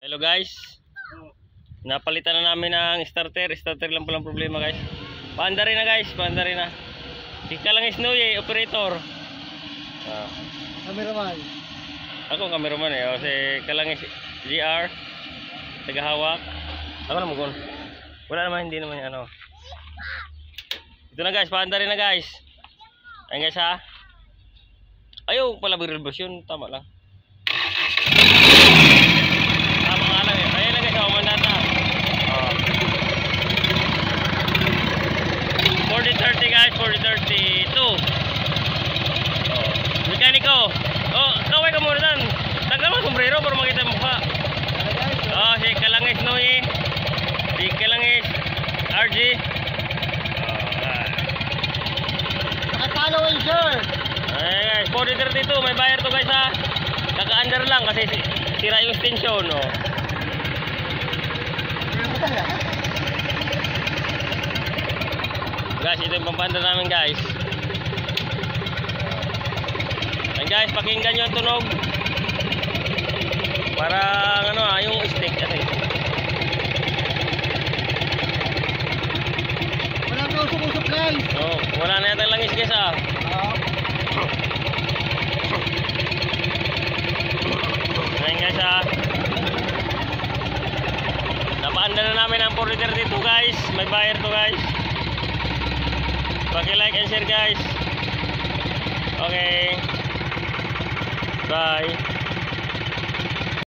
Hello guys. Napalitan na namin ng starter. Starter lang palang problema guys. Paanda rin na guys. Paanda rin na. Sika lang is Noye, operator. Cameraman. Ako cameraman eh. O si Kalang is GR. Tagahawak. Ako na magun. Wala naman, hindi naman yung ano. Ito na guys. Paanda rin na guys. Ayun guys ha. Ayaw pala biribasyon. Tama lang. Guys, 4032. Mekaniko. Kaway ka muna dan. Tagal mo sombrero para makita mo mukha. Si Kalangis Noy. Si Kalangis RG. Nakapalo yun, sir. Guys, 4032. May bayar to guys ha. Kaka-under lang kasi sira yung extension. Guys, ito yung pampanda namin guys. Ayan guys, pakinggan nyo ang tunog. Parang ano yung stick kasi. Walang kausap-usap guys. Wala na yata langis guys ha. Ayan guys ha. Napaanda na namin ang 4032 guys. May buyer to guys. Paki-like and share guys. Okay. Bye.